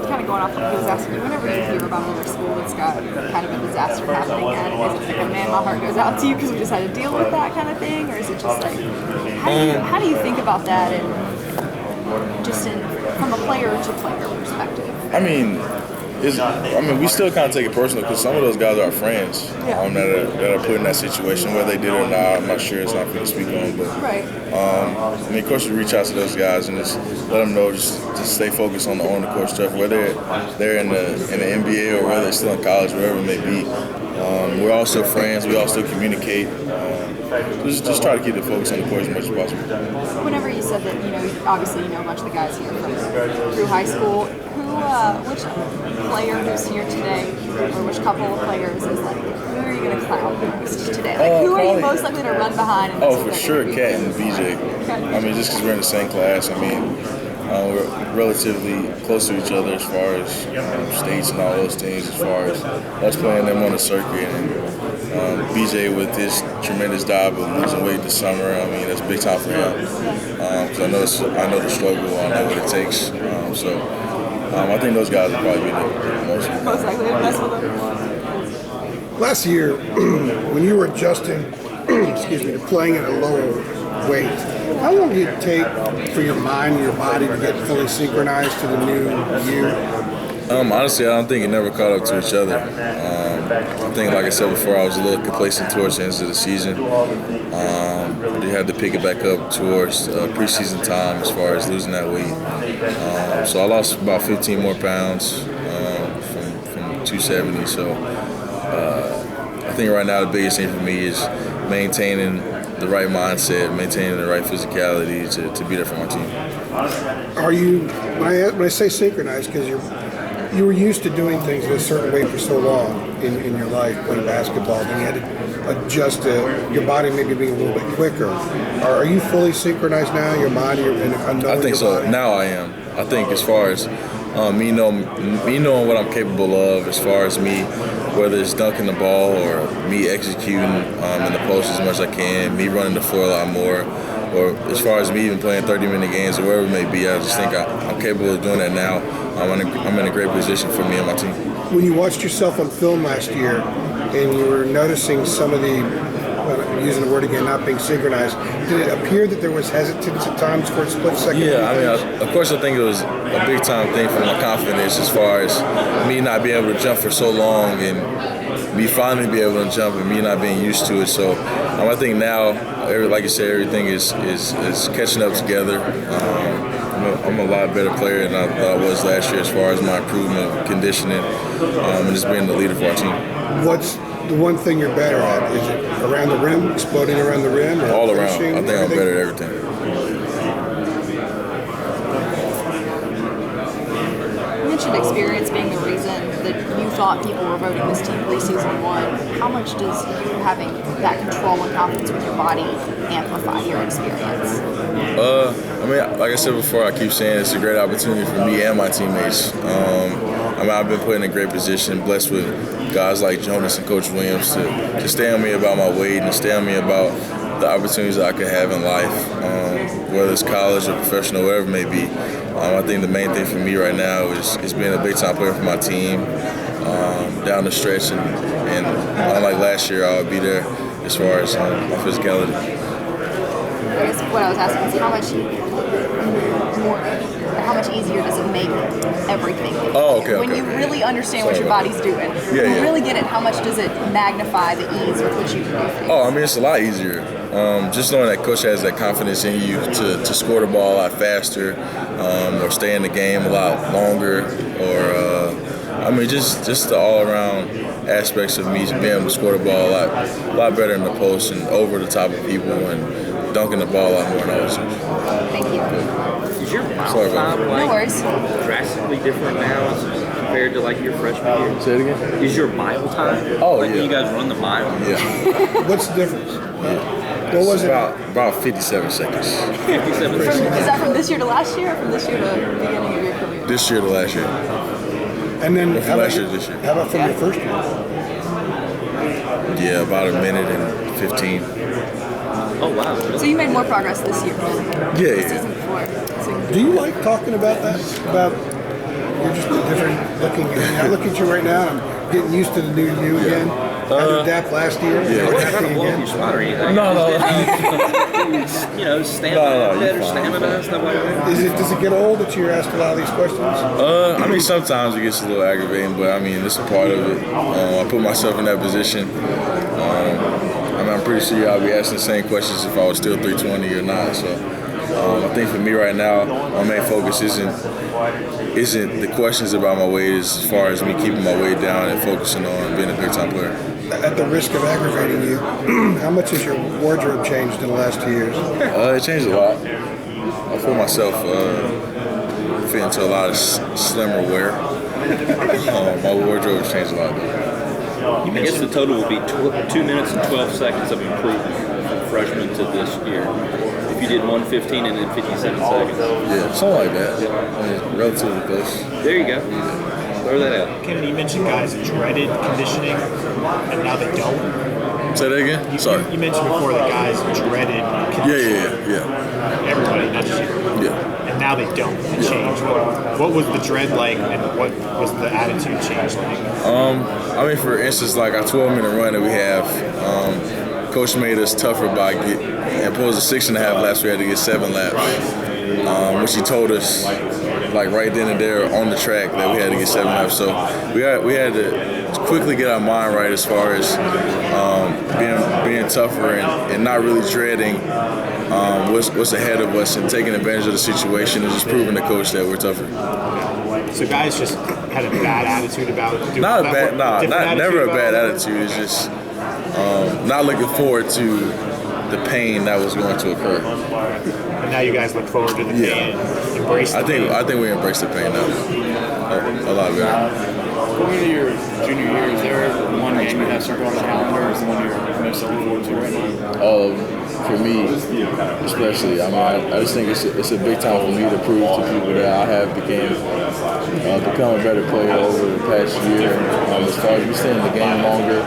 kind of going off what he was asking you, whenever you hear about another school that's got kind of a disaster happening at it, is it like, oh man, my heart goes out to you because we just had to deal with that kind of thing? Or is it just like, how do you think about that and just from a player to player perspective? I mean, we still kind of take it personal because some of those guys are our friends that are put in that situation. Whether they did it or not, I'm not sure. It's not for me to speak on. But of course, you reach out to those guys and just let them know just stay focused on the court stuff. Whether they're in the NBA or whether they're still in college, wherever it may be. We're all still friends. We all still communicate. Just try to keep the focus on the court as much as possible. Whenever you said that, obviously you know a bunch of the guys here through high school. Which player who's here today, or which couple of players is like, who are you going to clown most today? Like, who are you most likely to run behind? For sure, Kat and BJ. I mean, just because we're in the same class. I mean, we're relatively close to each other as far as states and all those things, as far as us playing them on the circuit. And BJ with his tremendous job of losing weight this summer, I mean, that's big time for him. Because I know the struggle, I know what it takes. I think those guys will probably be the most likely to mess with them. Last year, when you were adjusting, to playing at a lower weight, how long did it take for your mind and your body to get fully synchronized to the new year? Honestly, I don't think it never caught up to each other. I think, like I said before, I was a little complacent towards the end of the season. They had to pick it back up towards preseason time as far as losing that weight. So I lost about 15 more pounds from 270. So I think right now the biggest thing for me is maintaining the right mindset, maintaining the right physicality to be there for my team. Are you, when I say synchronized, because you were used to doing things in a certain way for so long in your life, playing basketball, then you had to adjust to your body maybe being a little bit quicker. Are you fully synchronized now, your body? I think so. Body? Now I am. I think as far as me knowing what I'm capable of, as far as me, whether it's dunking the ball or me executing in the post as much as I can, me running the floor a lot more, or as far as me even playing 30-minute games or wherever it may be, I just think I'm capable of doing that now. I'm in a great position for me and my team. When you watched yourself on film last year and you were noticing some of the, using the word again, not being synchronized, did it appear that there was hesitance at times for a split second? Yeah, I mean, of course I think it was a big time thing for my confidence as far as me not being able to jump for so long and me finally be able to jump and me not being used to it. So I think now, like you said, everything is catching up together. I'm a lot better player than I was last year as far as my improvement, conditioning, and just being the leader for our team. What's the one thing you're better at? Is it around the rim, exploding around the rim? Or all around. I think everything? I'm better at everything. You mentioned experience being the reason that you thought people were voting this team preseason 1. How much does you having that control and confidence with your body amplify your experience? I mean, like I said before, I keep saying it's a great opportunity for me and my teammates. I've been put in a great position, blessed with guys like Jonas and Coach Williams to stay on me about my weight and stay on me about the opportunities that I could have in life, whether it's college or professional, whatever it may be. I think the main thing for me right now is being a big-time player for my team down the stretch, and unlike last year, I'll be there as far as my physicality. I guess what I was asking is how much easier does it make everything? When you really understand what your body's doing, when you really get it, how much does it magnify the ease with which you can do things? I mean, it's a lot easier. Just knowing that coach has that confidence in you to score the ball a lot faster, or stay in the game a lot longer, or just the all-around aspects of me being able to score the ball a lot better in the post and over the top of people and dunking the ball a lot more than always. Thank you. Is your mile time drastically different now compared to like your freshman year? Say it again? Is your mile time? When you guys run the mile? Yeah. What's the difference? What was it? About 57 seconds. 57 seconds. Is that from this year to last year, or from this year to the beginning of your career? This year to last year. And then from last year to this year. How about from your first year? Yeah, about a minute and 15. Oh, wow. So you made more progress this year than the season before. Do you like talking about that? About You're just a different looking. I look at you right now. I'm getting used to the new you again. I had to adapt last year. Yeah. We're not trying to blow up your spot or anything. You know, better stamina, stuff like that. Does it get old that you're asked a lot of these questions? I mean, sometimes it gets a little aggravating, but I mean, it's a part of it. I put myself in that position. I mean, I'm pretty sure I'll be asking the same questions if I was still 320 or not. So I think for me right now, my main focus isn't the questions about my weight as far as me keeping my weight down and focusing on being a big-time player. At the risk of aggravating you, how much has your wardrobe changed in the last 2 years? It changed a lot. I feel myself fit into a lot of slimmer wear. My wardrobe has changed a lot, though. I guess the total will be 2 minutes and 12 seconds of improvement from freshman to this year. If you did 1:15 and then 57 seconds. Yeah, something like that. I mean, relatively close. There you go. Throw that out. Kevin, you mentioned guys dreaded conditioning, and now they don't. Say that again? Sorry. You mentioned before that guys dreaded conditioning. Yeah. Everybody, not just you. Yeah. And now they don't. It changed. What was the dread like, and what was the attitude change like? I mean, for instance, like our 12-minute run that we have, Coach made us tougher by imposed a 6.5 laps. We had to get 7 laps, which he told us like right then and there on the track that we had to get 7 laps. So we had to quickly get our mind right as far as being tougher and not really dreading what's ahead of us and taking advantage of the situation and just proving to coach that we're tougher. So guys just had a bad attitude about it. Never a bad attitude. It's just not looking forward to the pain that was going to occur. And now you guys look forward to the pain, embrace the pain. I think we embrace the pain now a lot better. Going into your junior year, is there one game you have circled on the calendar, or is the one you're most looking forward to right now? For me, especially, I mean, I just think it's a big time for me to prove to people that I have become a better player over the past year. As far as we stay in the game longer,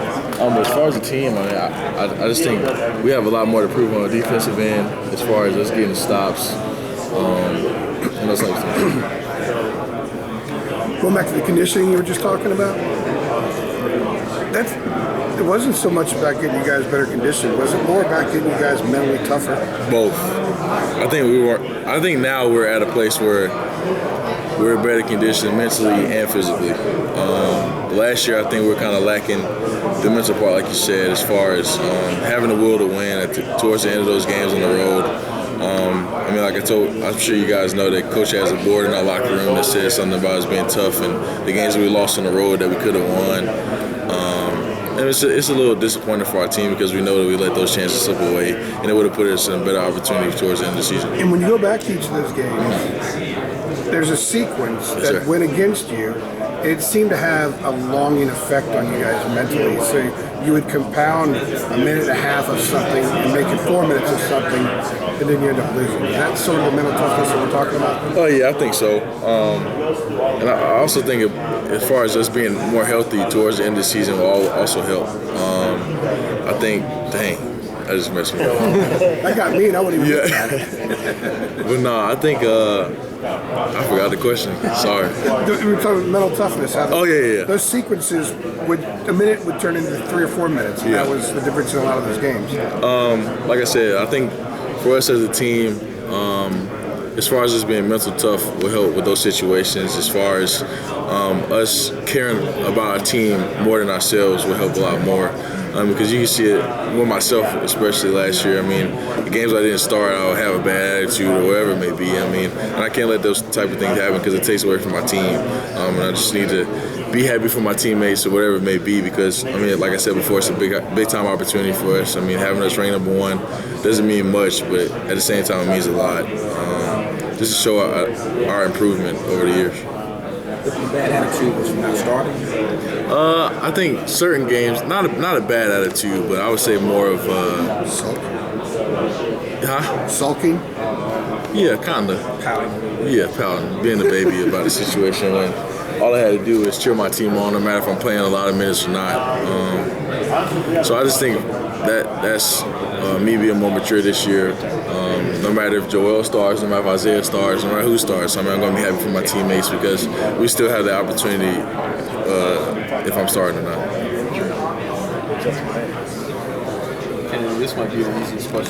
as far as the team, I mean, I just think we have a lot more to prove on the defensive end as far as us getting stops and those types of things. Going back to the conditioning you were just talking about, it wasn't so much about getting you guys better conditioned. Was it more about getting you guys mentally tougher? Both. I think now we're at a place where we're better conditioned mentally and physically. Last year, I think we were kind of lacking the mental part, like you said, as far as having the will to win towards the end of those games on the road. I mean, I'm sure you guys know that Coach has a board in our locker room that says something about us being tough and the games that we lost on the road that we could have won. And it's a little disappointing for our team because we know that we let those chances slip away, and it would have put us in a better opportunity towards the end of the season. And when you go back to each of those games, there's a sequence that went against you. It seemed to have a longing effect on you guys mentally. So you would compound a minute and a half of something and make it 4 minutes of something, and then you end up losing. Is that sort of the mental toughness that we're talking about? Oh, yeah, I think so. And I also think as far as us being more healthy towards the end of the season will also help. I think, I just messed me up. That got me, and I wouldn't even look at it. But no, I think I forgot the question. Sorry. We were talking mental toughness. Yeah. Those sequences a minute would turn into 3 or 4 minutes. And that was the difference in a lot of those games. Like I said, I think for us as a team, as far as us being mental tough will help with those situations. As far as us caring about our team more than ourselves will help a lot more. Because you can see it with myself, especially last year. I mean, the games I didn't start, I would have a bad attitude or whatever it may be. I mean, and I can't let those type of things happen because it takes away from my team. And I just need to be happy for my teammates or whatever it may be because, I mean, like I said before, it's a big time opportunity for us. I mean, having us ranked number 1 doesn't mean much, but at the same time, it means a lot. Just to show our improvement over the years. Bad attitude was from not starting? I think certain games, not a bad attitude, but I would say more of Sulking? Sulking? Yeah, kinda. Pouting? Yeah, pouting. Being a baby about the situation when all I had to do is cheer my team on, no matter if I'm playing a lot of minutes or not. So I just think that's me being more mature this year. no matter if Joel starts, no matter if Isaiah starts, no matter who starts. I mean, I'm going to be happy for my teammates because we still have the opportunity if I'm starting or not. And this might be the easiest question